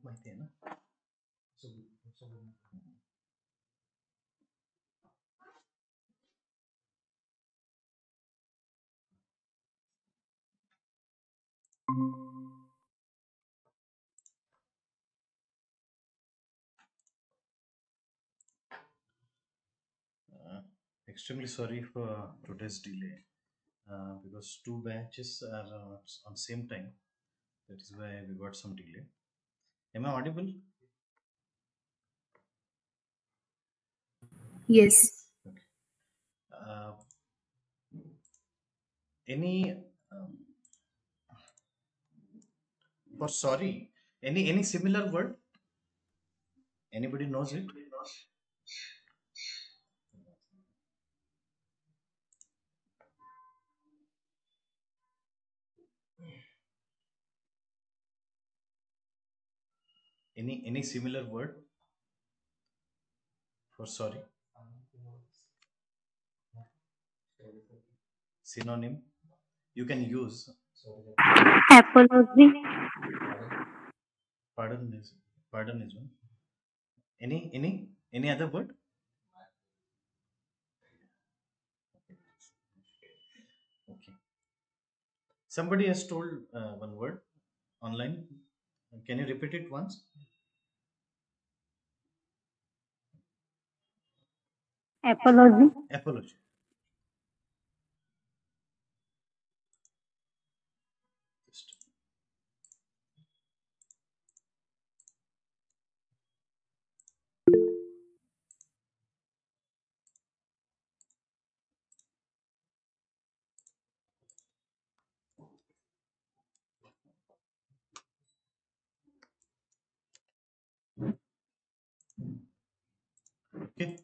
माहिती आहे ना. Uh, Extremely sorry for today's delay because two batches are on same time. That is why we got some delay. Am I audible? Yes. Okay. Uh, any um, for sorry? Any similar word? Anybody knows it? Any similar word for sorry? Synonym you can use. Apology. Pardon is pardon is one. Any other word? Okay. Somebody has told one word online. Can you repeat it once? Apology. Apology. Just- Okay.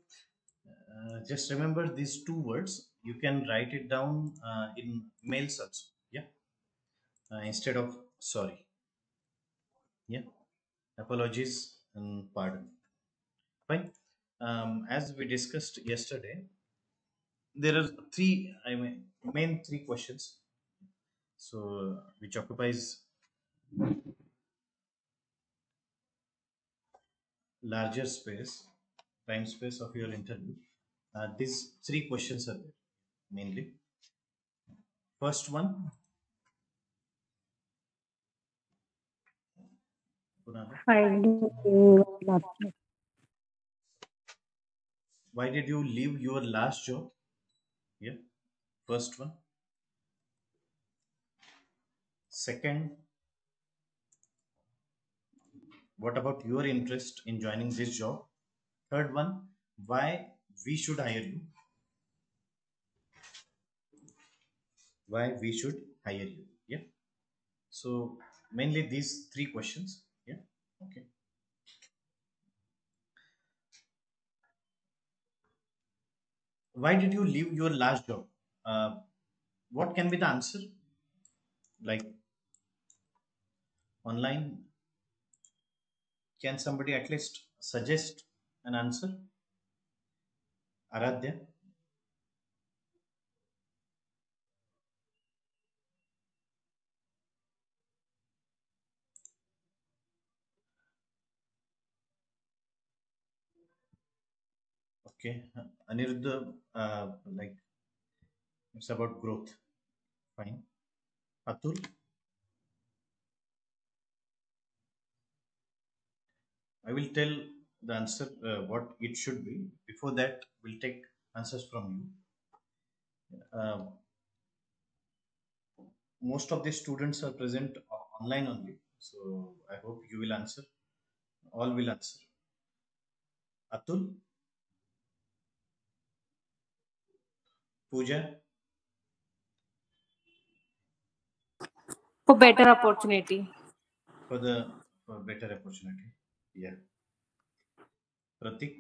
Just remember these two words. You can write it down in mails also. Yeah. Instead of sorry. Yeah. Apologies and pardon. Fine. As we discussed yesterday, there are three. I mean, main three questions. So, which occupies larger space, time space of your interview. These three questions are there mainly. First one, Kunal, Finding your laptop. why did you leave your last job? Yeah, first one. Second, what about your interest in joining this job? Third one, why we should hire you? Why we should hire you? Yeah. So mainly these three questions. Yeah. Okay. Why did you leave your last job? Uh, what can be the answer? Like online, can somebody at least suggest an answer? Aradhya? Okay. Aniruddha, like it's about growth. Fine. Atul, I will tell the answer what it should be. Before that, we'll take answers from you. Most of the students are present online only. So I hope you will answer. All will answer. Atul, Pooja, For better opportunity. for the for better opportunity. Yeah. Pratik,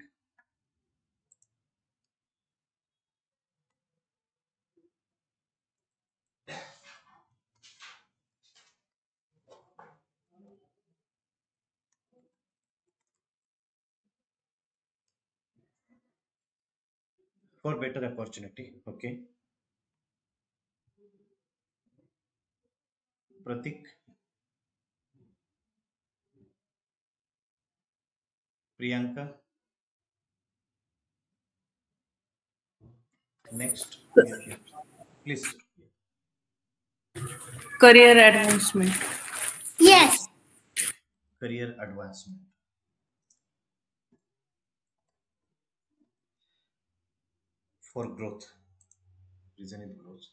for better opportunity. Okay. Pratik, Priyanka. Next. Yeah. Please. Career advancement. Yes. Career advancement. For growth. Reason is growth.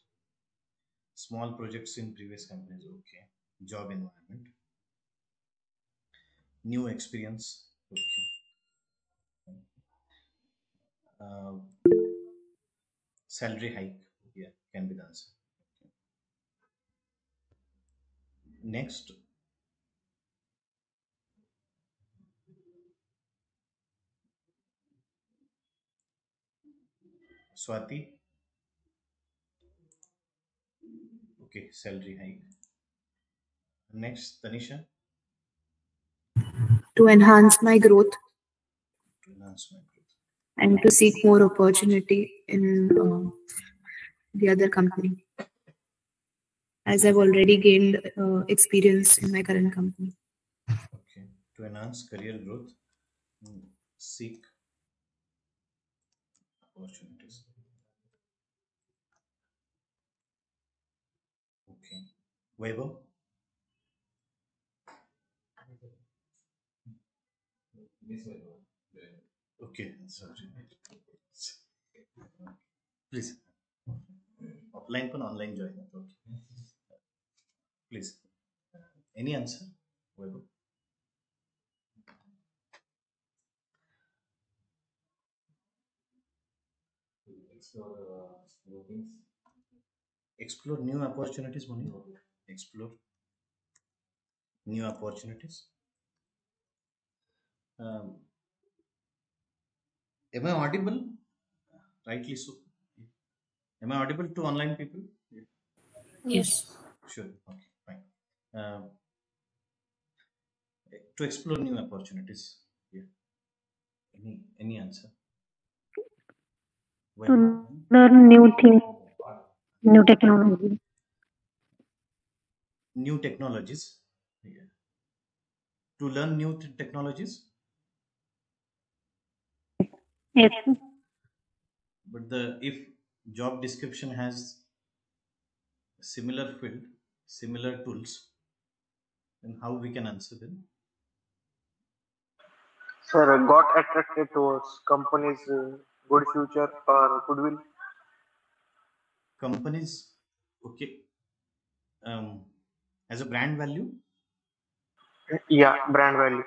Small projects in previous companies. Okay. Job environment. New experience. Okay. Uh, Salary hike. Yeah, can be the answer. Next. Swati. Okay, salary hike. Next, Tanisha. To enhance my growth To enhance my growth. and to seek more opportunity in the other company, as I've already gained experience in my current company. Okay, to enhance career growth, seek opportunities. Okay, Vaibhav. Okay, sorry. Please. Offline पण online join. Okay. Please. Any answer, Vaibhav? Explore new opportunities, Moni. Explore new opportunities. Am I audible? Rightly so. Am I audible to online people? Yes. Sure. Okay, fine. To explore new opportunities. Yeah. Any answer? To learn new things, new technology. New technologies. Yeah. To learn new technologies. Yes. But if job description has similar field, similar tools, then how we can answer them? Sir, got attracted towards companies' good future or goodwill. Companies, okay, as a brand value, Yeah, brand value.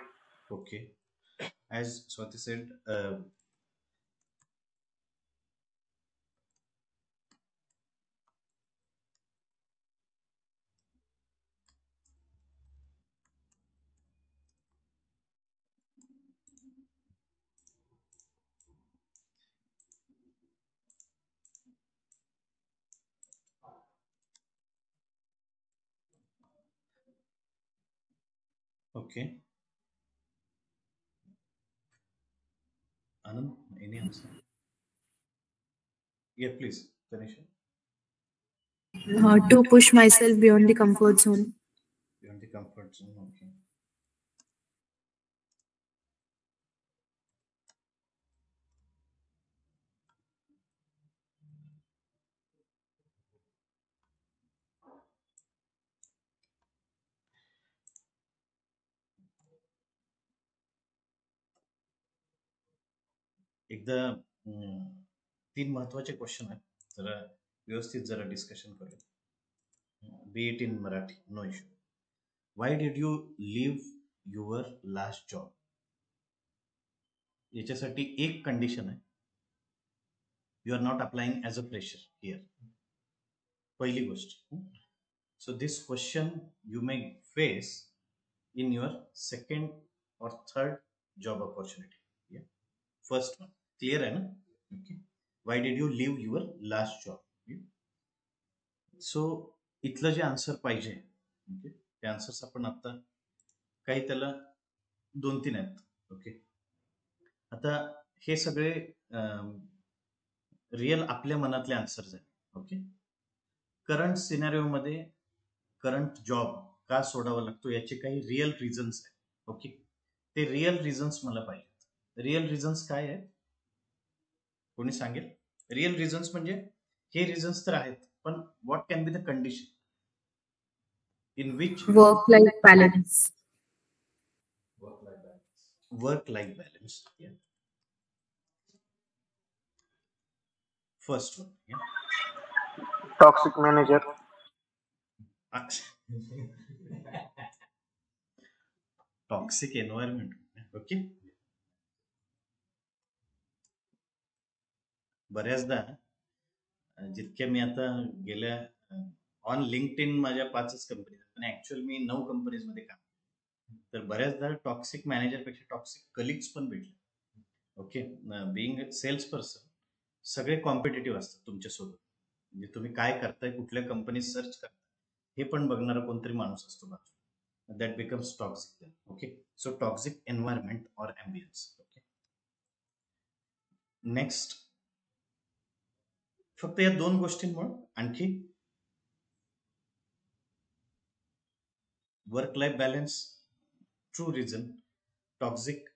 okay. As Swati said, okay. Anand, any answer? Yeah, please, Tanisha. To push myself beyond the comfort zone. Beyond the comfort zone, okay. एकदा 3 महत्वाचे question आहेत जरा व्यवस्थित जरा discussion करूया. Be it in Marathi, no issue. Why did you leave your last job? याच्यासाठी एक condition आहे. You are not applying as a fresher here. पहिली गोष्ट. So this question you may face in your second or third job opportunity. Yeah. First one. Clear आहे ना? Okay. Why did you leave your last job? Yeah. So इथलं जे answer पाहिजे, okay, ते answers आपण आता काही त्याला 2-3 आहेत. ओके. आता हे सगळे रिअल आपल्या मनातले आन्सर्स आहेत. ओके. करंट सिनारिओ मध्ये करंट जॉब का सोडावा लागतो याचे काही रिअल रिझन्स आहेत. ओके. ते रिअल रिझन्स मला पाहिजे. रिअल रिझन्स काय आहेत कोणी सांगेल? रिअल रिझन्स म्हणजे हे रिझन्स तर आहेत, पण what can be the condition in which Work-life balance. work life balance, yeah. First one, yeah. Toxic manager. Toxic environment, okay. बऱ्याचदा जितक्या मी आता गेल्या ऑन लिंक्डइन माझ्या 5च कंपनी, पण ऍक्च्युअल मी 9 कंपनीज मध्ये काम केलं. तर बऱ्याचदा टॉक्सिक मॅनेजर पेक्षा टॉक्सिक कलिग्स पण भेटले. ओके, बिईंग सेल्स पर्सन सगळे कॉम्पिटेटिव्ह असतात तुमच्यासोबत. म्हणजे तुम्ही काय करताय, कुठल्या कंपनीत सर्च करताय हे पण बघणारा कोणतरी माणूस असतो बाजूला. that becomes toxic then. Okay, so toxic environment or ambience. Okay, next, फक्त या 2 गोष्टींमुळे आणखी work life balance true reason toxic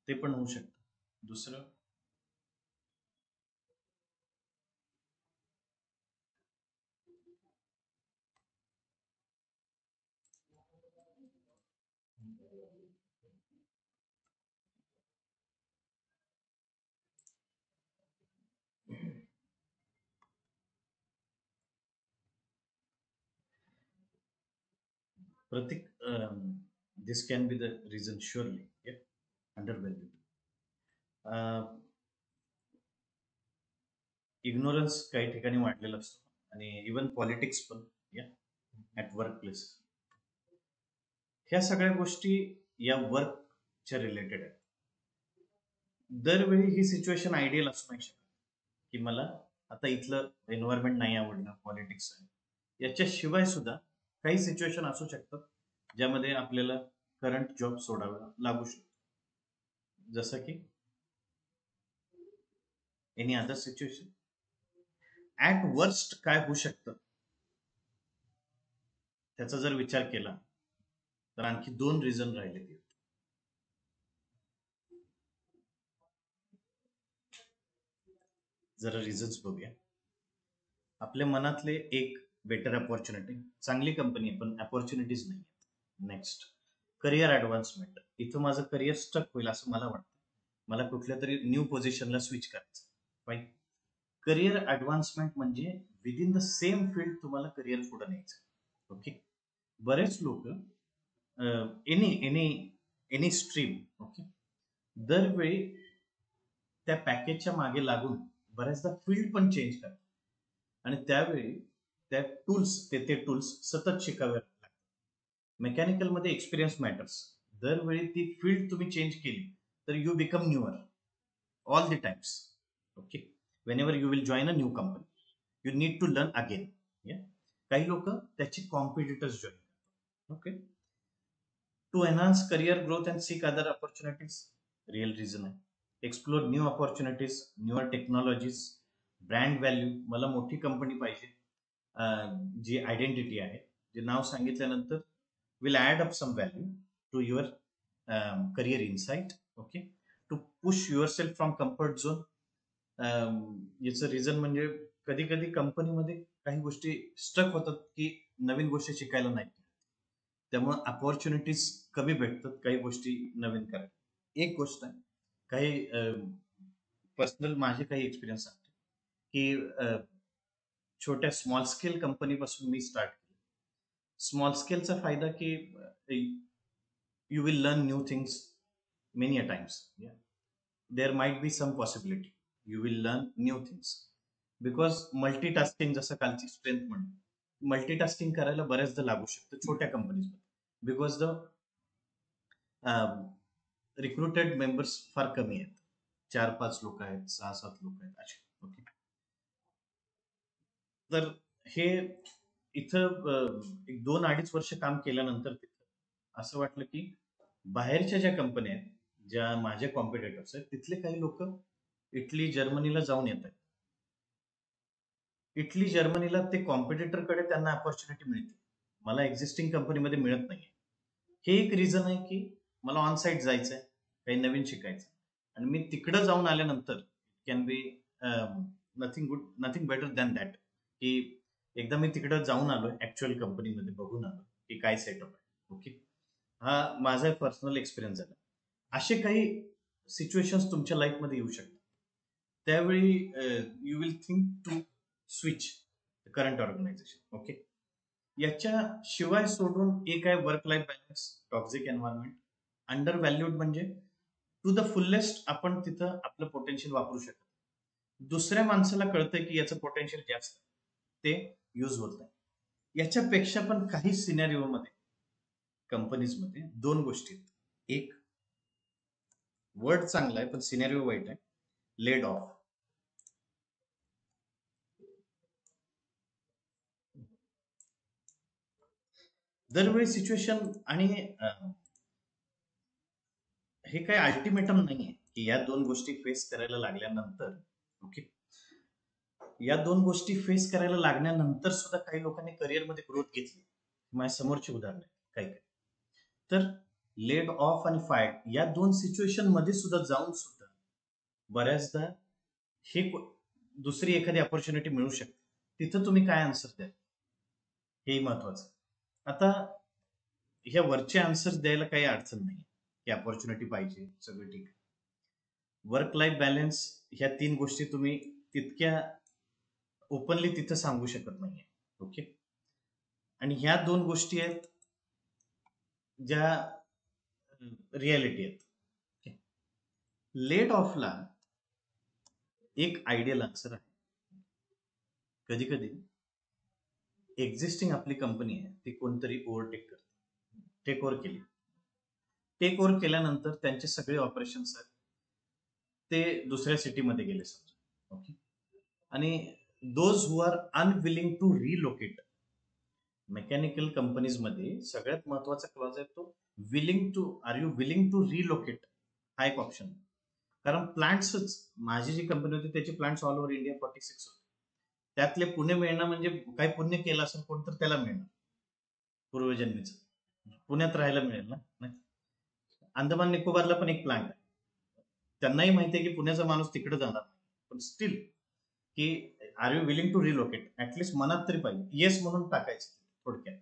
ते पण होऊ शकतं. दुसरं Pratik, this can be the reason surely. Yeah, undervalued. Ignorance काही ठिकाणी वाढलेला असतो आणि इवन पॉलिटिक्स पण, या ऍट वर्क प्लेस. ह्या सगळ्या गोष्टी या वर्कच्या रिलेटेड आहेत. दरवेळी ही सिच्युएशन आयडियल असू नाही शकत की मला आता इथलं एन्व्हायरमेंट नाही आवडलं, पॉलिटिक्स आहे. याच्याशिवाय सुद्धा काही सिच्युएशन असू शकतात ज्यामध्ये आपल्याला करंट जॉब सोडावा लागू शकतो. जसं की any other situation. At worst काय होऊ शकतं त्याचा जर विचार केला तर आणखी 2 रिझन राहिले. जरा रिझन्स बघूया. आपल्या मनातले एक बेटर अपॉर्च्युनिटी, चांगली कंपनी आहे पण अपॉर्च्युनिटीज नाही. Next, career advancement. इथं माझं करिअर स्टक होईल असं मला वाटतं. मला कुठल्या तरी न्यू पोझिशनला स्विच करायचं. फाईन. करिअर ऍडव्हान्समेंट म्हणजे विदिन द सेम फील्ड तुम्हाला करिअर पुढे न्यायचं. ओके, बरेच लोक any any any stream, okay, दरवेळी त्या पॅकेजच्या मागे लागून बऱ्याचदा फील्ड पण चेंज करतात आणि त्यावेळी त्या ते टूल्स सतत शिकावे लागतात. मेकॅनिकल मध्ये एक्सपिरियन्स मॅटर्स. दरवेळी ती फील्ड तुम्ही चेंज केली तर you become newer all the times. Okay, whenever you will join a new company you need to learn again. Yeah, काही लोक त्याची कॉम्पिटिटर्स जॉईन करतात. Okay, to enhance career growth and seek other opportunities. Real reason आहे. Explore new opportunities, newer technologies, brand value. मला मोठी company पाहिजे जी identity आहे, जे नाव सांगितल्यानंतर will add up some value to your career insight. Okay, to push yourself from comfort zone. याचं reason म्हणजे कधी कधी कंपनीमध्ये काही गोष्टी स्टक होतात की नवीन गोष्टी शिकायला नाही, त्यामुळे अपॉर्च्युनिटीज कमी भेटतात काही गोष्टी नवीन करायला. एक गोष्ट आहे, काही पर्सनल माझे काही एक्सपिरियन्स सांगतो की छोट्या स्मॉल स्केल कंपनीपासून मी स्टार्ट केलं. स्मॉल स्केलचा फायदा की you will learn new things many a times. There might be some possibility you will learn new things because multitasking, जसं कालची स्ट्रेंथ म्हणून मल्टीटास्किंग करायला बऱ्याचदा लागू शकतं छोट्या कंपनीजमध्ये, बिकॉज द रिक्रुटेड मेंबर्स फार कमी आहेत. 4-5 लोक आहेत, 6-7 लोक आहेत असे. ओके, तर हे इथं 1-2-2.5 वर्ष काम केल्यानंतर तिथं असं वाटलं की बाहेरच्या ज्या कंपन्या आहेत, ज्या माझे कॉम्पिटिटर्स आहेत, तिथले काही लोक इटली जर्मनीला जाऊन येत आहेत. इटली जर्मनीला ते कॉम्पिटिटरकडे त्यांना अपॉर्च्युनिटी मिळते, मला एक्झिस्टिंग कंपनीमध्ये मिळत नाहीये. हे एक रिझन आहे की मला ऑन साईट जायचंय, काही नवीन शिकायचं. आणि मी तिकडं जाऊन आल्यानंतर can be nothing better than that, की एकदा मी तिकडं जाऊन आलोय ऍक्च्युअल कंपनीमध्ये, बघून आलो की काय सेटअप आहे. ओके, हा माझा पर्सनल एक्सपिरियन्स झाला. असे काही सिच्युएशन्स तुमच्या लाईफमध्ये येऊ शकतात. त्यावेळी you will think to switch current organisation. Okay, याच्याशिवाय सोडून एक आहे work life balance, toxic environment. Undervalued म्हणजे टू द फुल्लेस्ट आपण तिथं आपलं पोटेन्शियल वापरू शकतो. दुसऱ्या माणसाला कळतंय की याचं पोटेन्शियल जास्त, ते यूज होत नाही. याच्यापेक्षा पण काही सिनेरिओमध्ये कंपनीजमध्ये दोन गोष्टी आहेत. एक वर्ड चांगला आहे पण सिनेरिओ वाईट आहे, लेड ऑफ. दरवेळी सिच्युएशन, आणि हे काही अल्टिमेटम नाहीये की या दोन गोष्टी फेस करायला लागल्यानंतर, ओके, या दोन गोष्टी फेस करायला लागल्यानंतर सुद्धा काही लोकांनी करिअरमध्ये ग्रोथ घेतली. माझ्या समोरची उदाहरण काही काही. तर लेड ऑफ आणि फायर या दोन सिच्युएशन मध्ये सुद्धा जाऊन सुद्धा बऱ्याचदा हे दुसरी एखादी ऑपॉर्च्युनिटी मिळू शकते. तिथं तुम्ही काय आन्सर द्या, हे महत्वाचं. आता ह्या वरचे आन्सर द्यायला काही अडचण नाही की ऑपॉर्च्युनिटी पाहिजे, सगळं ठीक आहे. वर्क लाईफ बॅलन्स ह्या तीन गोष्टी तुम्ही तितक्या ओपनली तिथं सांगू शकत नाहीये. ओके, आणि ह्या दोन गोष्टी आहेत ज्या रियालिटी आहेत. लेट ऑफला एक आयडियल आन्सर आहे. कधी कधी एक्झिस्टिंग आपली कंपनी आहे ती कोणतरी ओव्हरटेक करते, टेक ओव्हर केली. टेक ओव्हर केल्यानंतर त्यांचे सगळे ऑपरेशन्स आहेत ते दुसऱ्या सिटीमध्ये गेले समजा. ओके, आणि those who are unwilling to relocate, mechanical कंपनीजमध्ये सगळ्यात महत्वाचा क्लॉज आहे तो willing to, are you willing to relocate, हा एक ऑप्शन. कारण प्लांट्सच, माझी जी कंपनी होती त्याची प्लांट्स ऑल ओव्हर इंडिया 46 होते. त्यातले पुणे मिळणं म्हणजे काही पुण्य केलं असेल कोण तर त्याला मिळणार, पूर्वजन्मीच पुण्यात राहायला मिळेल ना. नाही, अंदमान निकोबारला पण एक प्लांट आहे, त्यांनाही माहिती आहे की पुण्याचा माणूस तिकडे जाणार नाही, पण स्टील की are you willing to relocate, at least मनात तरी पाहिजे, येस म्हणून टाकायचं थोडक्यात.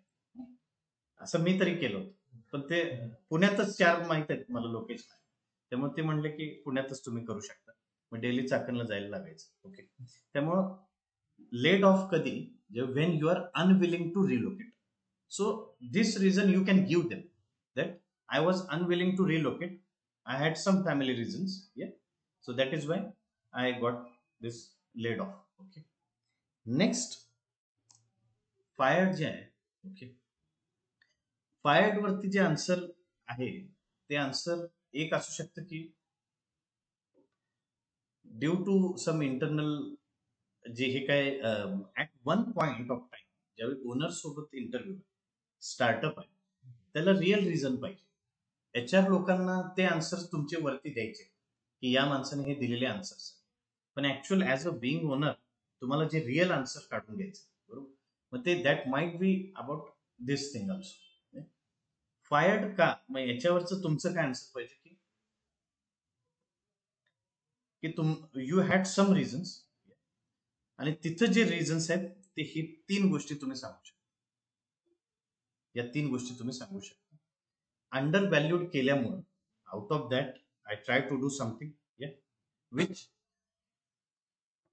असं मी तरी केलं होतं, पण ते पुण्यातच चार माहित आहेत मला लोकेशन, त्यामुळे ते म्हणले की पुण्यातच तुम्ही करू शकता. मग डेली चाकणला जायला लागायचं. ओके, त्यामुळं लेड ऑफ कधी, when you are unwilling to relocate. So this reason you can give them that I was unwilling to relocate, I had some family reasons, so that is why I got this laid off. Okay, next fired जे आहे. Okay, fired वरती जे answer आहे ते answer एक असू शकतं की due to some internal, जे हे काय at one point of time ज्यावेळी ओनर सोबत इंटरव्ह्यू स्टार्टअप आहे त्याला रिअल रिझन पाहिजे. HR लोकांना ते आन्सर तुमचे वरती द्यायचे की या माणसाने हे दिलेले आन्सर्स, पण actual as a being owner तुम्हाला जे रिअल आन्सर काढून घ्यायचं, बरोबर. मग ते that might be about this thing also. Fired का, मग याच्यावरचं तुमचं काय आन्सर पाहिजे की यू हॅड सम रिझन्स, आणि तिथं जे रिझन्स आहेत ते ही तीन गोष्टी तुम्ही सांगू शकता. या तीन गोष्टी तुम्ही सांगू शकता. अंडर व्हॅल्यूड केल्यामुळे out of that I try to do something which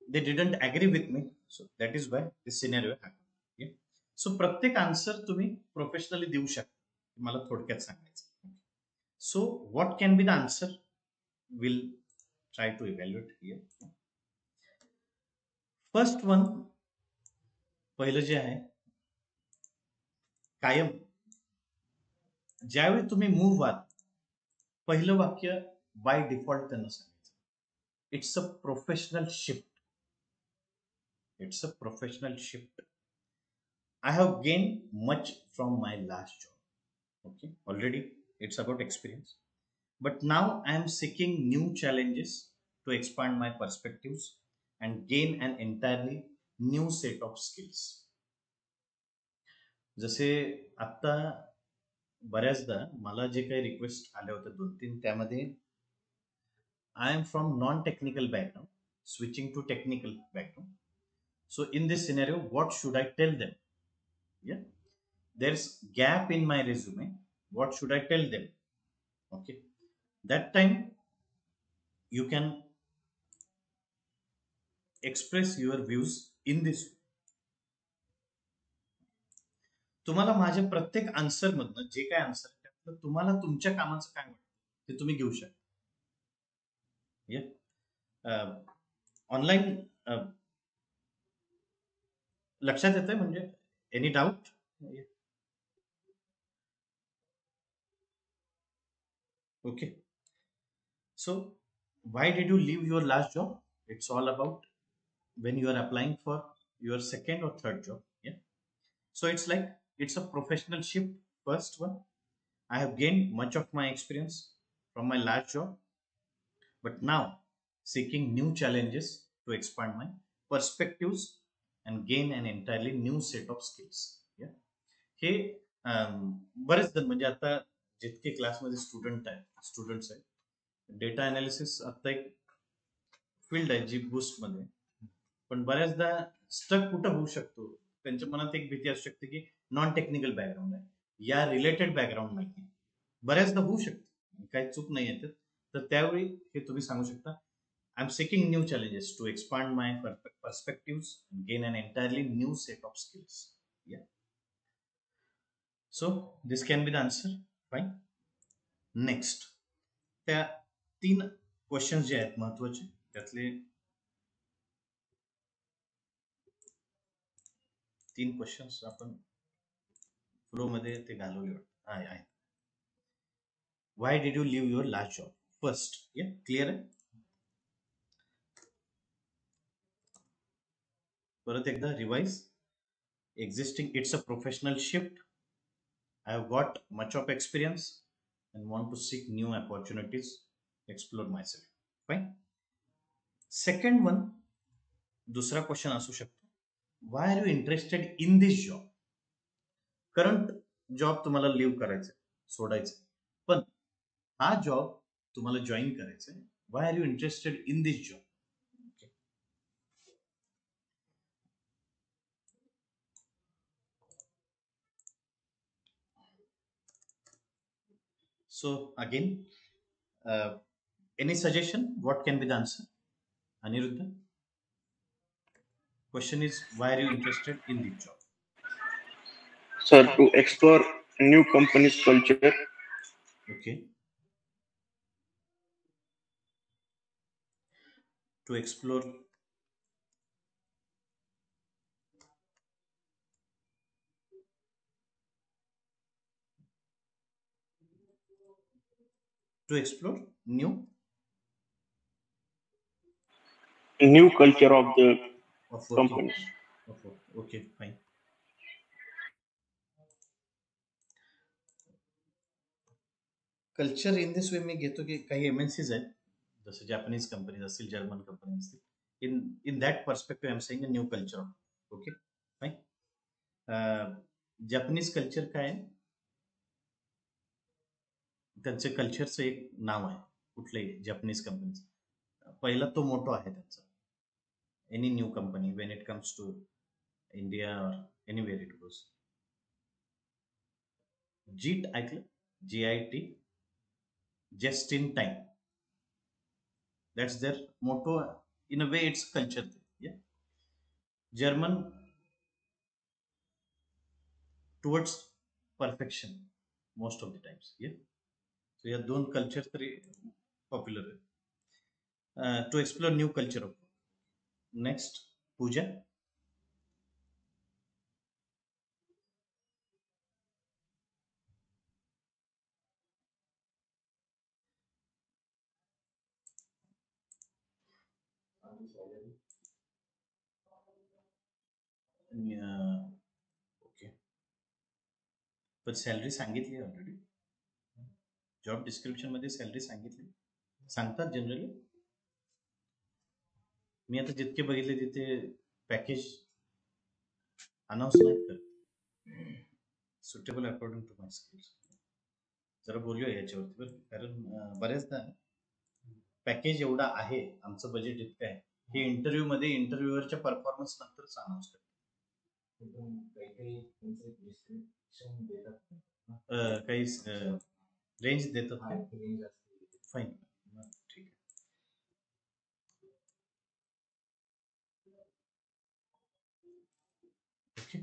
they didn't agree with me, so that is why this scenario happened. So प्रत्येक आन्सर तुम्ही प्रोफेशनली देऊ शकता, मला थोडक्यात सांगायचं. So what can be the answer, will try to evaluate here. First one, पहिलं जे आहे, कायम ज्यावेळी तुम्ही मूव्ह व्हाल पहिलं वाक्य बाय डिफॉल्ट त्यांना सांगायचं, it's a professional shift. It's a professional shift. I have gained much from my last job. Okay, already it's about experience. But now I am seeking new challenges to expand my perspectives and gain an entirely new set of skills. जसे आता बऱ्याचदा मला जे काही request आल्या होत्या 2-3, त्यामध्ये I am from non-technical background, switching to technical background. So in this scenario, what should I tell them? Yeah, there's gap in my resume. What should I tell them? Okay, that time you can express your views in this. तुम्हाला माझ्या प्रत्येक answer मधनं जे काय answer आहे त्यातलं तुम्हाला तुमच्या कामाचं काय वाटतं ते तुम्ही घेऊ शकता. ऑनलाईन लक्षात येतंय म्हणजे any doubt? Okay. So why did you leave your last job? It's all about when you are applying for your second or third job. Yeah. So it's like it's a professional shift. First one, I have gained much of my experience from my last job, but now seeking new challenges to expand my perspectives and gain an entirely new set of skills. Yeah. हे बरेच जण म्हणजे आता जितके क्लासमध्ये students आहेत, data analysis आता एक field आहे जी बूस्ट मध्ये, पण बऱ्याचदा स्टक कुठं होऊ शकतो, त्यांच्या मनात एक भीती असू शकते की नॉन टेक्निकल बॅकग्राऊंड आहे या रिलेटेड बॅकग्राऊंड नाही, बऱ्याचदा होऊ शकते, काही चूक नाही आहे तर त्यावेळी हे तुम्ही सांगू शकता, I am seeking new challenges to expand my perspectives and gain an entirely new set of skills. Yeah. So this can be the answer. Fine. Next, त्या 3 क्वेश्चन्स जे आहेत महत्वाचे त्यातले 3 क्वेश्चन्स आपण फ्लो मध्ये ते घालवले आहे. Why did you leave your last job? First, yeah, clear आहे. परत एकदा revise. Existing, it's a professional shift. I have got much of experience and want to seek new opportunities, explore myself. Fine. Second one, दुसरा question असू शकतो, why are you interested in this job? Current job तुम्हाला leave करायचं, सोडायचं, पण हा job तुम्हाला join करायचा आहे. Why are you interested in this job? So again, any suggestion? What can be the answer? Aniruddha? Question is, why are you interested in this job? Sir, to explore new company's culture. Okay. To explore new Culture of the of company. Okay, fine. Culture in this way मी घेतो की काही MNCs आहेत, जसं Japanese companies असतील, German company असतील, in that perspective I'm saying a new culture. Okay, fine. Japanese culture काय आहे, त्यांचे कल्चरचं एक नाव आहे कुठलंही जॅपनीज कंपनीचं, पहिला तो मोठो आहे त्यांचा. Any new company when it comes to India और एनीवेअर इट गोज, जीट ऐकलं? GIT, just in time. That's their motto. In a way, it's culture. Yeah. German, towards perfection most of the times. Yeah. So yeah, दोन culture तरी popular आहे. To explore new culture. Next, Pooja. Okay, पण salary सांगितली already, job description मध्ये salary सांगितली, सांगतात generally. मी आता जितके बघितले तिथे पॅकेज अनाऊन्स नाही करत, suitable according to my skills. जरा बोलूया याच्यावरती बरं, कारण बऱ्याचदा पॅकेज एवढा आहे, आमचं बजेट इतकं आहे, हे इंटरव्ह्यू मध्ये इंटरव्ह्यूअरच्या परफॉर्मन्स नंतरच अनाऊन्स करतो. काही रेंज देतात. फाईन, ठीक आहे. Okay,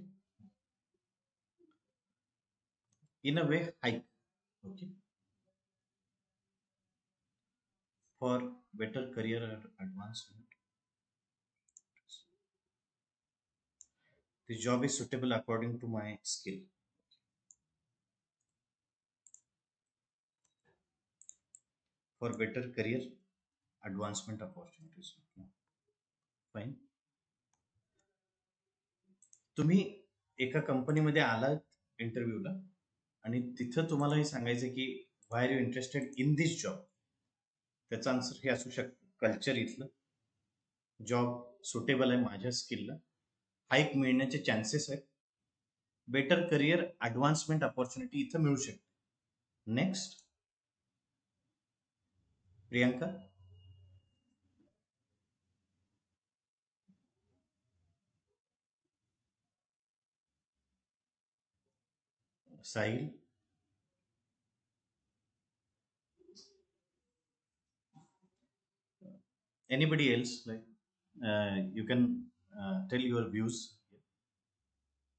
in a way hike, okay, for better career advancement. This job is suitable according to my skill. For better career advancement opportunities. Fine. तुम्ही एका कंपनीमध्ये आलात इंटरव्ह्यूला आणि तिथं तुम्हाला हे सांगायचं की why are you interested in this job, त्याचं आन्सर हे असू शकतं कल्चर इथलं, जॉब सुटेबल आहे माझ्या स्किलला, हाईक मिळण्याचे चान्सेस आहेत, बेटर करिअर ॲडव्हान्समेंट ऑपॉर्च्युनिटी इथं मिळू शकते. Next Priyanka. Sahil. Anybody else, like you can tell your views.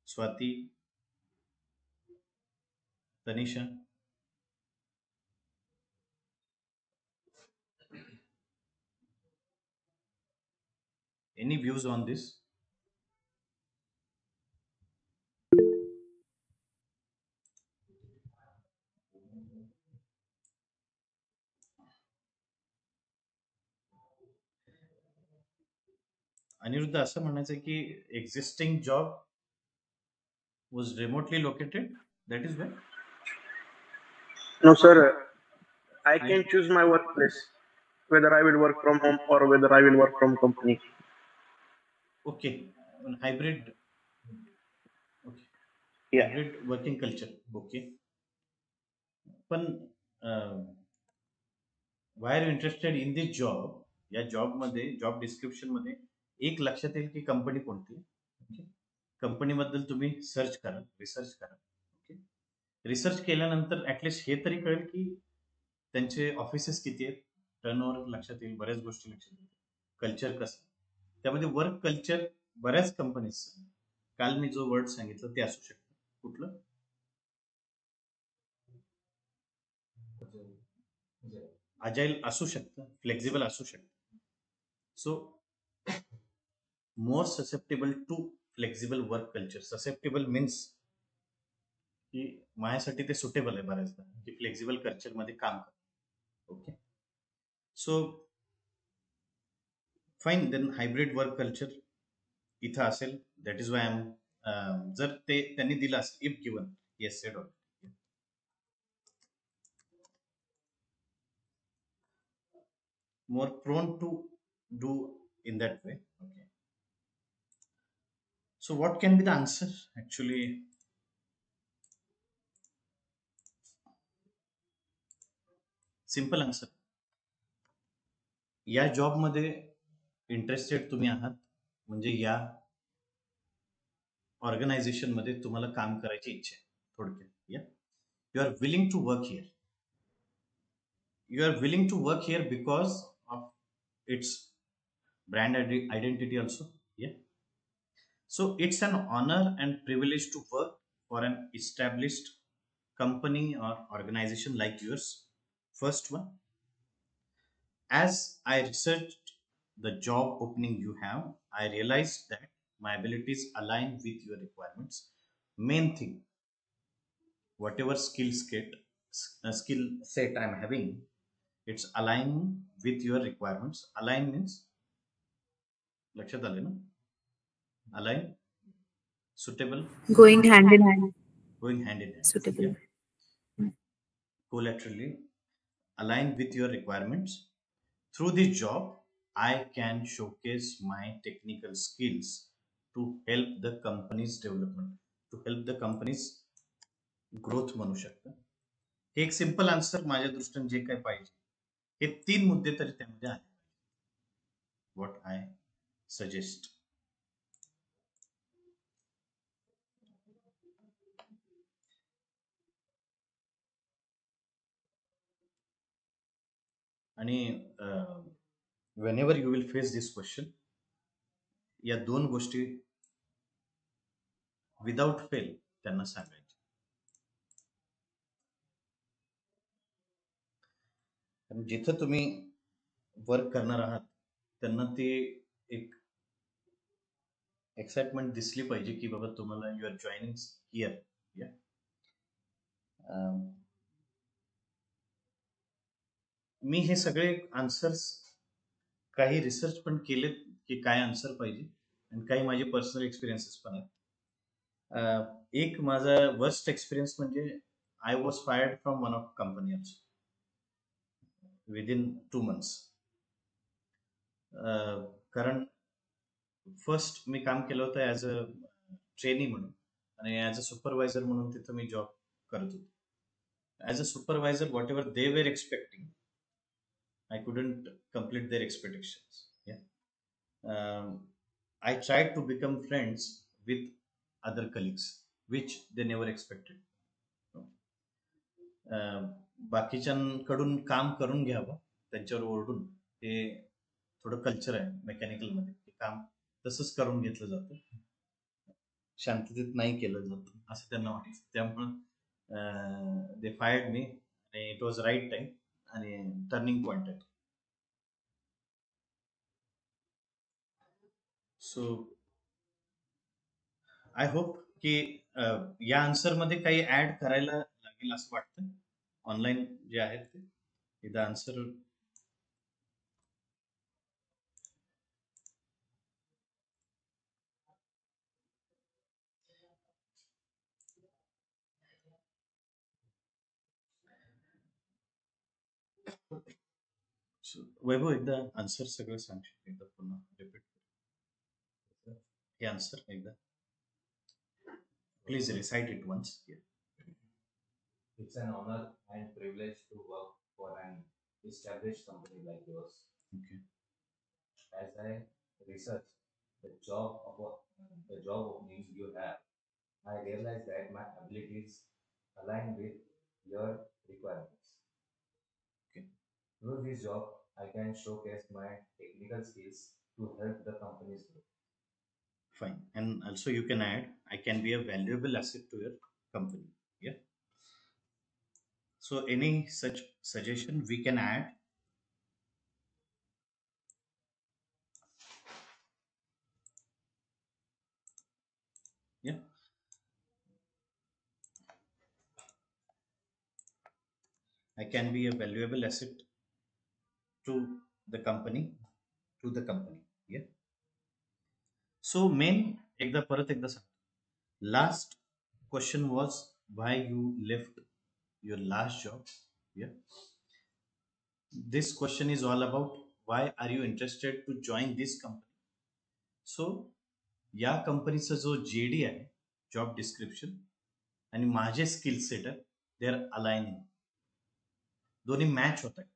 Swati, Tanisha. Any views on this? Anirudh, असं म्हणायचं की existing job was remotely located, that is why? No, sir. I Yeah. can choose my workplace, whether I will work from home or whether I will work from company. Okay, hybrid. Okay, Yeah. hybrid working culture. Okay, पण why are you interested in this job? या job मध्ये, job description मध्ये एक लक्षात येईल की company कोणती आहे. ओके, कंपनीबद्दल तुम्ही सर्च करा, रिसर्च करा. ओके, रिसर्च केल्यानंतर ऍटलिस्ट हे तरी कळेल की त्यांचे ऑफिसेस किती आहेत, टर्नओव्हर लक्षात येईल, बऱ्याच गोष्टी लक्षात येईल, कल्चर कसं, त्यामध्ये वर्क कल्चर बऱ्याच कंपनीज, काल मी जो वर्ड सांगितलं ते असू शकतं. कुठलं? अजाईल असू शकतं, फ्लेक्झिबल असू शकतं. So more susceptible to flexible work culture. Susceptible means की माझ्यासाठी ते सुटेबल आहे बऱ्याचदा की फ्लेक्झिबल कल्चरमध्ये काम करतो. Okay, so fine, then hybrid work culture इथं असेल. दॅट इज वाय एम, जर ते त्यांनी दिलं असेल, if given, yes said all, more prone to do in that way. Okay, so what can be the answer actually? Simple answer, या job मध्ये interested तुम्ही आहात म्हणजे या ऑर्गनायझेशन मध्ये तुम्हाला काम करायची इच्छा आहे थोडक्यात. या you are willing to work here, you are willing to work here because of its brand identity also. Yeah, so it's an honor and privilege to work for an established company or organization like yours. First one, as I researched the job opening you have, I realized that my abilities align with your requirements. Main thing, whatever skill set I'm having, it's align with your requirements. Align means, लक्षात आले ना, align, suitable, Going hand in hand. Going hand in hand, Suitable. collaterally align with your requirements. Through this job I can showcase my technical skills to help the company's development, to help the company's growth म्हणू शकतं. हे एक simple answer माझ्या दृष्टीने जे काय पाहिजे हे 3 मुद्दे तरी त्यामध्ये आले. What I suggest. आणि whenever you will face this question, या 2 गोष्टी विदाउट फेल त्यांना सांगायचे. आणि जिथं तुम्ही वर्क करणार आहात त्यांना ते एक एक्साइटमेंट दिसली पाहिजे की बाबा तुम्हाला यू आर जॉईनिंग हिअर. या मी हे सगळे आन्सर्स काही रिसर्च पण केलेत की काय आन्सर पाहिजे आणि काही माझे पर्सनल एक्सपिरियन्सेस पण आहेत. एक माझा वर्स्ट एक्सपिरियन्स म्हणजे I was fired from one of company within 2 months. कारण फर्स्ट मी काम केलं होतं ॲज अ ट्रेनी म्हणून आणि ॲज अ सुपरवायझर म्हणून तिथं मी जॉब करत होतो. As a supervisor what ever they were expecting I couldn't complete their expectations. Yeah. I tried to become friends with other colleagues, which they never expected. बाकीच्यांकडून काम करून घ्यावं, त्यांच्यावर ओरडून, हे थोडं कल्चर आहे मेकॅनिकलमध्ये, ते काम तसंच करून घेतलं जातं, शांततेत नाही केलं जातं असं त्यांना वाटतं. त्यामुळं दे फायर्ड मी आणि इट वॉज राईट टाइम आणि टर्निंग पॉइंट आहे. सो आय होप की या आन्सर मध्ये काही ऍड करायला लागेल असं वाटतं. ऑनलाईन जे आहेत ते एकदा आन्सर वैभव एकदा आन्सर सगळं सांगशील एकदा पुन्हा रिपीट हे आन्सर एकदा please recite it once. It's an honor and privilege to work for an established company like yours. Okay. As I research the job openings you have, I realize that my abilities align with your requirements. Okay. Through this job, I can showcase my technical skills to help the company's grow. Fine. And also you can add, I can be a valuable asset to your company. Yeah. So any such suggestion we can add? Yeah. I can be a valuable asset to the company. Yeah. So main परत एकदा सांग. Last question was why you left your last job. Yeah. This question is all about why are you interested to join this company. So या कंपनीचा जो JD आहे, job description आणि माझे skill set आहे, दे आर अलाइनिंग, दोन्ही match होत आहेत.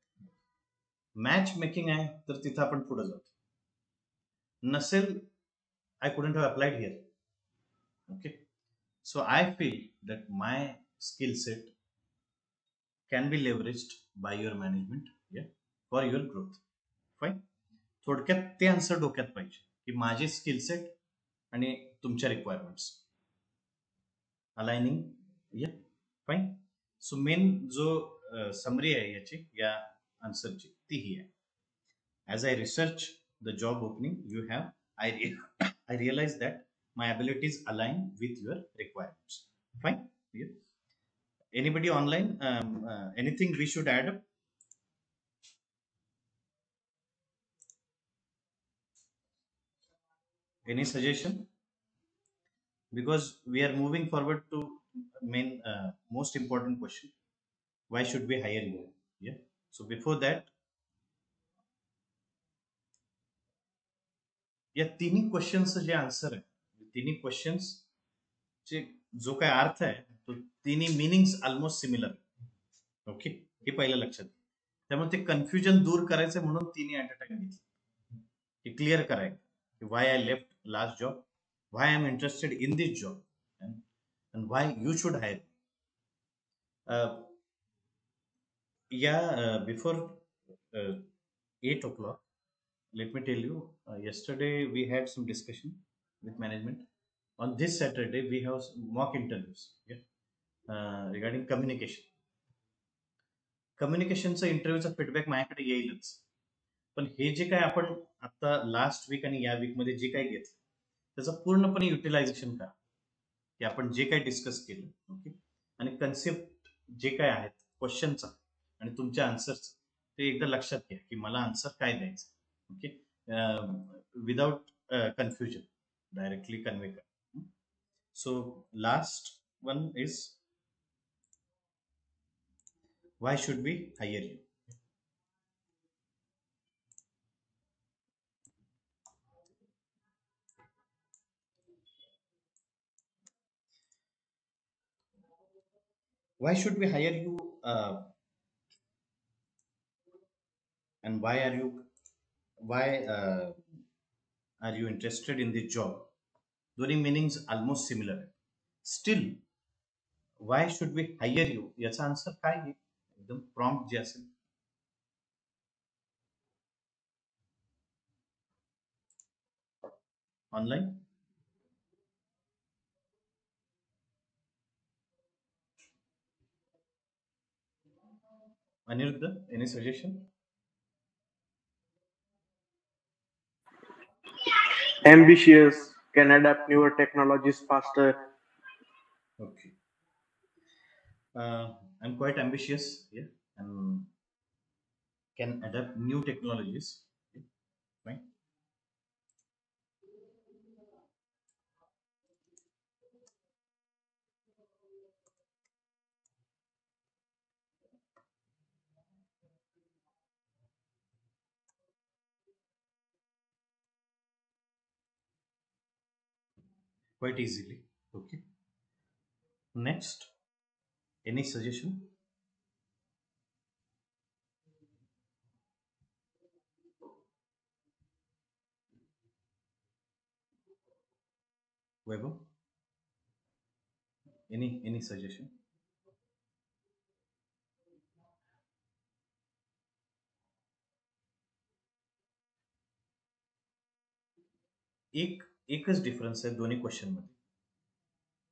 मॅच मेकिंग आहे तर तिथं आपण पुढे जातो. नसेल, I couldn't have applied here. Okay. So I feel that my skill set can be leveraged by your management for your growth. Fine. थोडक्यात ते आन्सर डोक्यात पाहिजे की माझे स्किल सेट आणि तुमच्या रिक्वायरमेंट्स अलाइनिंग. या फाईन. सो मेन जो समरी आहे याची, या आन्सरची, ती ही आहे. As I research the job opening you have, I realize that my abilities align with your requirements. Fine. Yeah. Anybody online? Anything we should add up? Any suggestion? Because we are moving forward to main most important question. Why should we hire you? Yeah. So before that, या तिन्ही क्वेश्चनचं जे answer आहे, तिन्ही questions चे जो काय अर्थ आहे तो तिन्ही मिनिंग्स ऑलमोस्ट सिमिलर. ओके. हे पहिलं लक्षात. त्यामुळे ते कन्फ्युजन दूर करायचं म्हणून तिने ऍट अ टाइम घेतली, की क्लिअर करायचं की why I left last job, why I am interested in this job, and why you should hire. Before 8 o'clock, let me tell you, yesterday we had some discussion with management. On this Saturday we have mock interviews, yeah, regarding कम्युनिकेशनचा इंटरव्ह्यूचा feedback माझ्याकडे येईलच. पण हे जे काय आपण आता last week आणि या वीक मध्ये जे काय घेतलं त्याचं पूर्णपणे युटिलायझेशन करा, की आपण जे काय डिस्कस केलं, ओके, आणि कन्सेप्ट जे काय आहेत क्वेश्चनचा आणि तुमच्या आन्सरचं ते एकदा लक्षात घ्या की मला आन्सर काय द्यायचं, okay, without confusion directly convey करा. So last one is why should we hire you? Why should we hire you, and why are you interested in this job? दोन्ही meanings almost similar आहे. Still, why should we hire you याचा आन्सर काय आहे, एकदम prompt जे असेल. Online Anirudh, any suggestion? Ambitious, can adapt newer technologies faster. Okay. I'm quite ambitious, yeah, and can adapt new technologies. Okay, fine. Quite easily. Okay. Next, any suggestion? Weber, any suggestion? एकच difference आहे दोन्ही question मध्ये.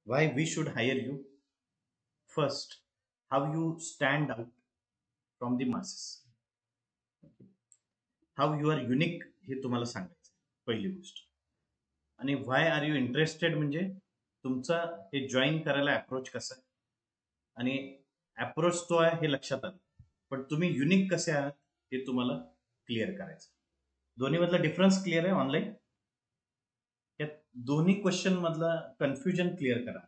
Why we should hire you, first how you stand out from the masses, how you are unique हे तुम्हाला सांगायचं पहिली गोष्ट. आणि व्हाय आर यू इंटरेस्टेड म्हणजे तुमचा हे जॉईन करायला अप्रोच कसा आहे, आणि अप्रोच तो आहे हे लक्षात आलं, पण तुम्ही युनिक कसे आहात हे तुम्हाला क्लिअर करायचं. दोन्ही मधला डिफरन्स क्लिअर आहे ऑनलाईन? या दोन्ही क्वेश्चन मधला कन्फ्युजन क्लिअर करा.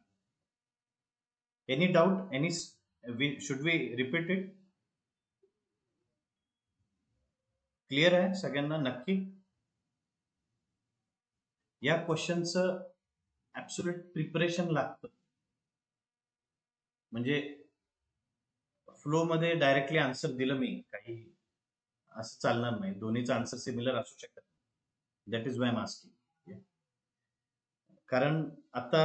Any doubt, any should we repeat it? Clear आहे सगळ्यांना नक्की? या क्वेश्चनचं ऍब्सोल्यूट प्रिपरेशन लागतं, म्हणजे फ्लो मध्ये डायरेक्टली आन्सर दिलं मी काही असं चालणार नाही, दोन्हीचं आन्सर सिमिलर असू शकत. That is Y am asking. कारण आता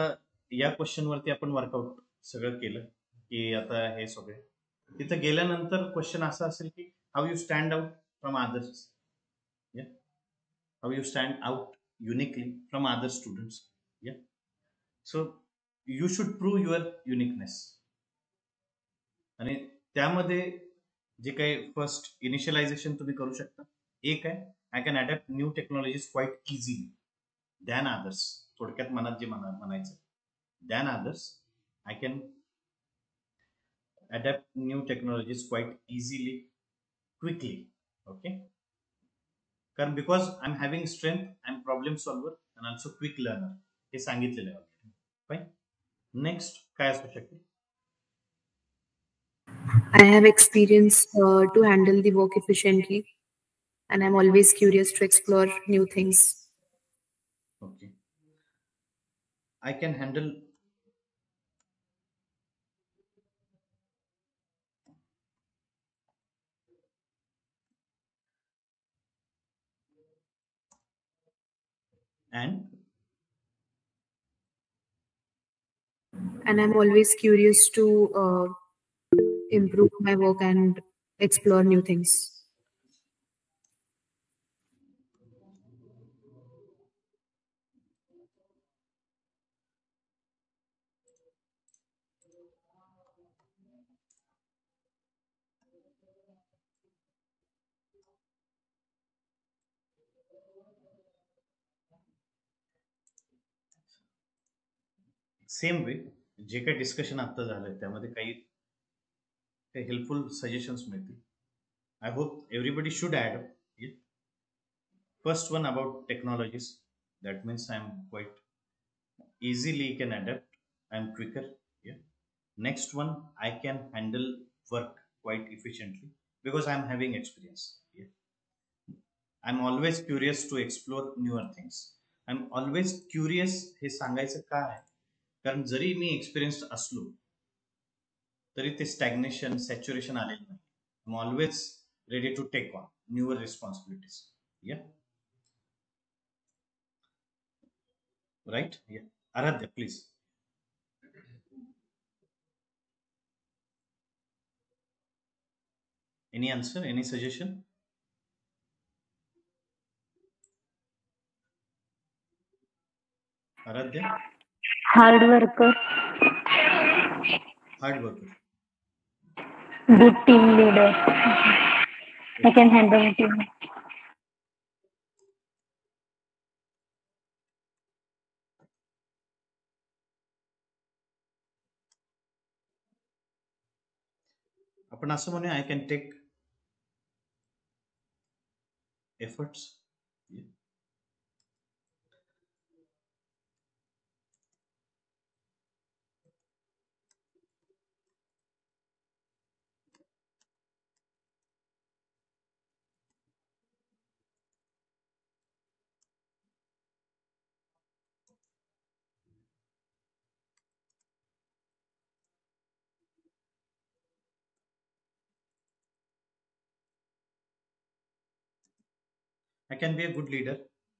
या क्वेश्चन वरती आपण वर्कआउट सगळं केलं की आता हे सगळे तिथं गेल्यानंतर क्वेश्चन असा असेल की हाऊ you stand out from others, how you stand out uniquely from other students. So you should prove your uniqueness. आणि त्यामध्ये जे काही फर्स्ट इनिशियलायझेशन तुम्ही करू शकता, एक आहे I can adapt new technologies quite easily than others. थोडक्यात मनात जे म्हणायचं, than others I can adapt new technologies quite easily, quickly. Okay, कारण because I am having strength, I am problem solver and also quick learner, हे सांगितलेलं आहे. Fine. Next काय असू शकेल? I have experience to handle the work efficiently, and I'm always curious to explore new things. Okay. I can handle and I'm always curious to improve my work and explore new things. Same way जे काही discussion आता झालंय त्यामध्ये काही helpful suggestions मिळतील. I hope everybody should add. First one about technologies. That means I'm quite easily can adapt. I'm quicker. Yeah. Next one, I can handle work quite efficiently because I'm having experience. Yeah. I'm always curious to explore newer things. I'm always curious हे सांगायचं का आहे कारण जरी मी experienced असलो तरी ते stagnation saturation आलेलं नाही. I'm always ready to take on newer responsibilities. Yeah. Right? Yeah. Aradhya, please. Any answer? Any suggestion? Aradhya? Hard worker, Hard worker. good team leader. I can handle team. आपण असं म्हणूया I can take efforts. I can be a good leader,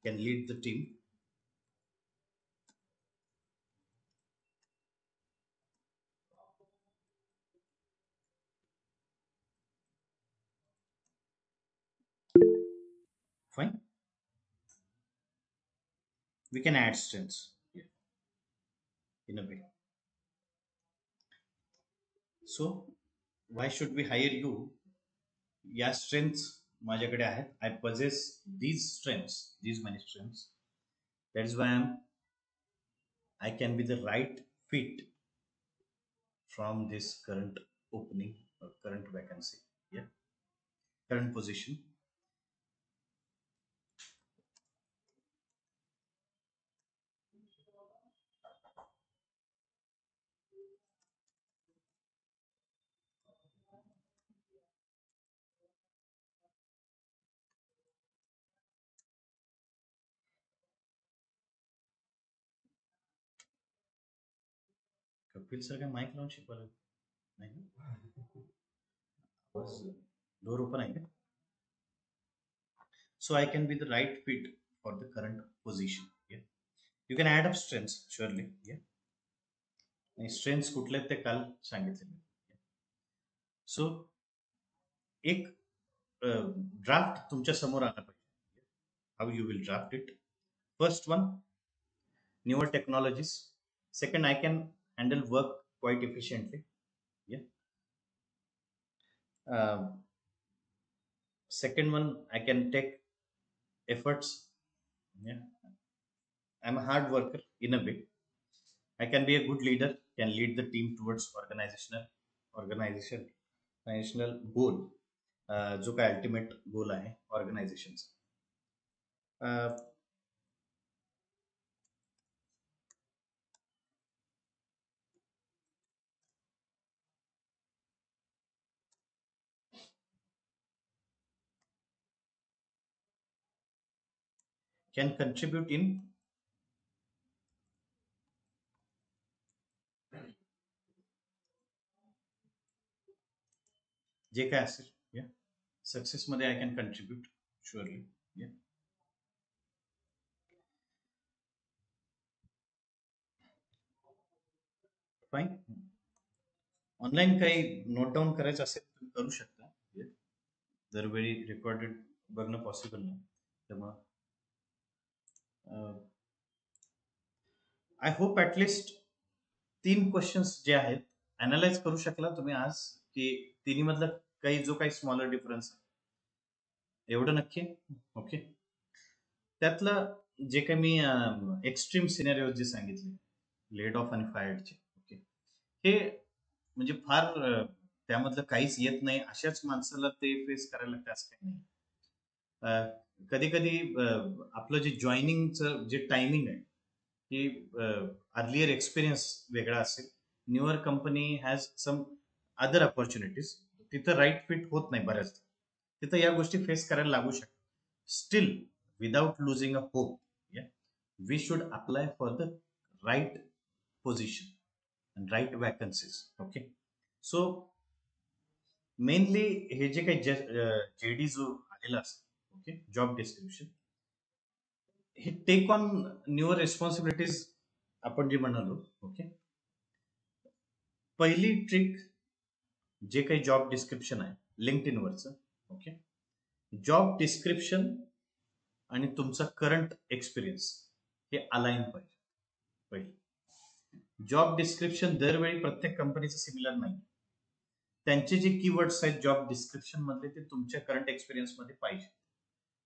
can lead the team. Fine. We can add strengths, yeah, in a way. So, why should we hire you? या strengths माझ्याकडे आहेत. I possess these strengths, these many strengths. That is why I can be the right fit from this current opening or current vacancy. Yeah, current position. Kapil sir काय mike लावून शिकवलं नाही ना? Door open आहे का? So I can be the right fit for the current position. Yeah. You can add up strengths surely. Yeah. आणि strengths कुठले आहेत ते काल सांगितले. सो एक ड्राफ्ट तुमच्या समोर आला पाहिजे. How you will draft it. First one, newer technologies. Second, I can handle work quite efficiently. Yeah. Second one, I can take efforts. Yeah. I'm a hard worker in a way. I can be a good leader, can lead the team towards organizational goal, जो काय ultimate goal आहे ऑर्गनायझेशनचा. Can contribute in जे काय असेल. या success मध्ये I can contribute surely. Fine. Online काही note down करायचं असेल तर करू शकता. दरवेळी रेकॉर्डेड बघणं पॉसिबल नाही, त्यामुळं आय होप ॲटलिस्ट 3 क्वेश्चन्स जे आहेत अनालाइज करू शकला तुम्ही आज, की तिन्ही मधला काही जो काही स्मॉलर डिफरन्स आहे एवढं नक्की. ओके, त्यातलं जे काही मी एक्स्ट्रीम सिनेरिओ जे सांगितले, लेड ऑफ आणि फायर्डचे, ओके, हे म्हणजे फार त्यामधलं काहीच येत नाही अशाच माणसाला ते फेस करायला लागतं असं काही नाही. कधी कधी आपलं जे जॉईनिंगचं जे टायमिंग आहे की अर्लियर एक्सपिरियन्स वेगळा असेल, newer company has some other opportunities, तिथं राईट फिट होत नाही बऱ्याचदा, तिथं या गोष्टी फेस करायला लागू शकतात. Still without losing a hope, we should apply for the right position and right vacancies. Okay, so mainly हे जे काही जेडी जो आलेला असतो, ओके, जॉब डिस्क्रिप्शन, हे टेक ऑन न्यूअर रिस्पॉन्सिबिलिटीज आपण जे म्हणालो. ओके, पहिली ट्रिक जे काही जॉब डिस्क्रिप्शन आहे लिंक्डइनवरचं, ओके, जॉब डिस्क्रिप्शन आणि तुमचा करंट एक्सपिरियन्स हे अलाइन पाहिजे. पहिली जॉब डिस्क्रिप्शन दरवेळी प्रत्येक कंपनीचं सिमिलर नाही. त्यांचे जे कीवर्ड्स आहेत जॉब डिस्क्रिप्शन मधले ते तुमच्या करंट एक्सपिरियन्स मध्ये पाहिजे.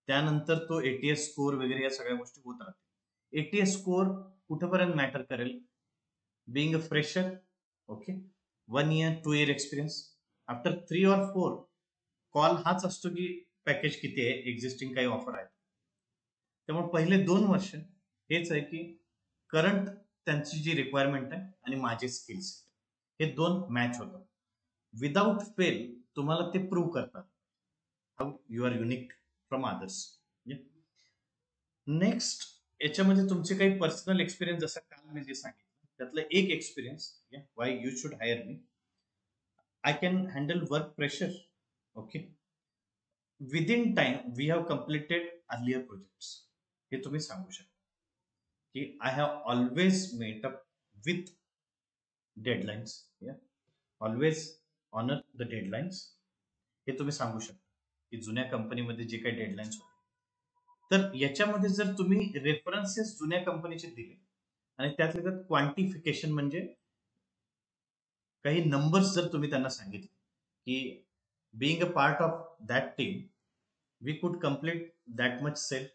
त्यानंतर तो एटीएस स्कोर वगैरे या सगळ्या गोष्टी होत राहतील. एटीएस स्कोर कुठेपर्यंत मॅटर करेल? Being a fresher, okay, 1 year 2 year experience, after 3 or 4 call हाच असतो की पॅकेज किती आहे, एक्झिस्टिंग काही ऑफर आहे. त्यामुळे पहिले 2 वर्ष हेच आहे की करंट त्यांची जी रिक्वायरमेंट आहे आणि माझे स्किल्स हे 2 मॅच होतात. विदाउट फेल तुम्हाला ते प्रूव्ह करतात how you are unique from others. Next याच्यामध्ये तुमचे काही पर्सनल एक्सपिरियन्स, जसं काल मी जे सांगितलं त्यातलं एक experience, why you should hire me, I can handle work pressure. Okay, within time we have completed earlier projects, हे तुम्ही सांगू शकता की I have always met up with deadlines, always honour the deadlines, हे तुम्ही सांगू शकता की जुन्या कंपनीमध्ये जे काही डेडलाईन्स होते. तर याच्यामध्ये जर तुम्ही रेफरन्सेस जुन्या कंपनीचे दिले आणि त्यातल्या त्यात क्वांटिफिकेशन म्हणजे काही नंबर्स जर तुम्ही त्यांना सांगितले की being a part of that team we could complete that much sale,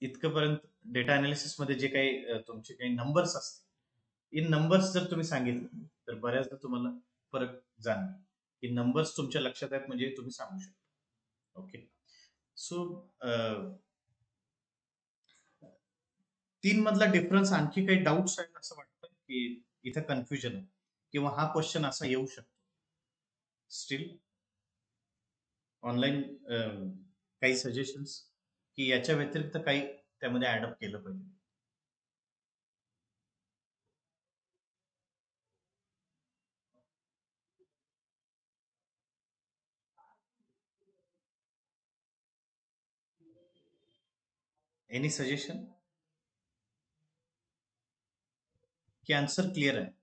इतकंपर्यंत डेटा अनालिसिस मध्ये जे काही तुमचे काही नंबर्स असतील, इन नंबर्स जर तुम्ही सांगितले तर बऱ्याचदा तुम्हाला फरक जाणवेल की नंबर्स तुमच्या लक्षात आहेत म्हणजे तुम्ही सांगू शकता. ओके, सो 3 मधला डिफरन्स, आणखी काही डाऊट्स आहेत असं वाटतं की इथं कन्फ्युजन आहे किंवा हा क्वेश्चन असा येऊ शकतो? स्टील ऑनलाईन काही सजेशन्स की याच्या व्यतिरिक्त काही त्यामध्ये ऍडअप केलं पाहिजे? एनी सजेशन की आन्सर क्लिअर आहे?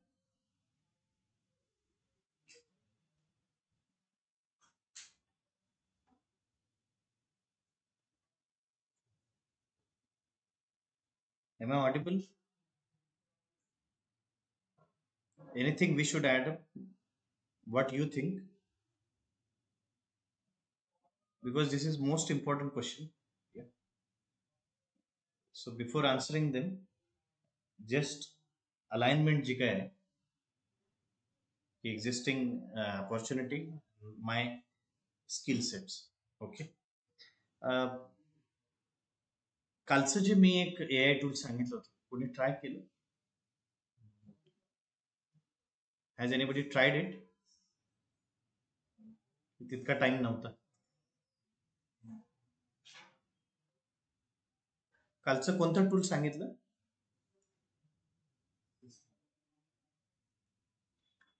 Am I audible? Anything we should add up? What you think? Because this is most important question. Yeah. So before answering them, just alignment जी काय आहे, existing opportunity, my skill sets. Okay. कालचं जे मी एक AI tool सांगितलं होतं, कोणी try केलं? Has anybody tried it? तितका time नव्हता. कालचं कोणतं टूल सांगितलं?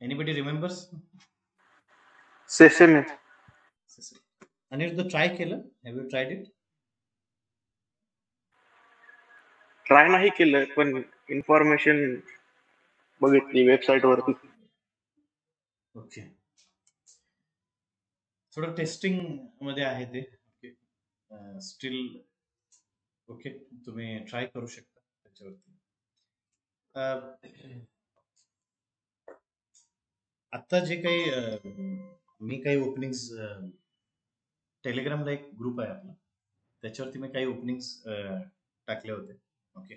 Anybody remembers? Session Aniruddh try केलं? Have you tried it? Try नाही केलं, पण इन्फॉर्मेशन बघितली वेबसाईट वरती. ओके, थोडं टेस्टिंग मध्ये आहे ते. ओके, स्टील ओके, तुम्ही ट्राय करू शकता त्याच्यावरती. आता जे काही मी काही ओपनिंग्स, टेलिग्रामला एक ग्रुप आहे आपला, त्याच्यावरती मी काही ओपनिंग्स टाकले होते. ओके,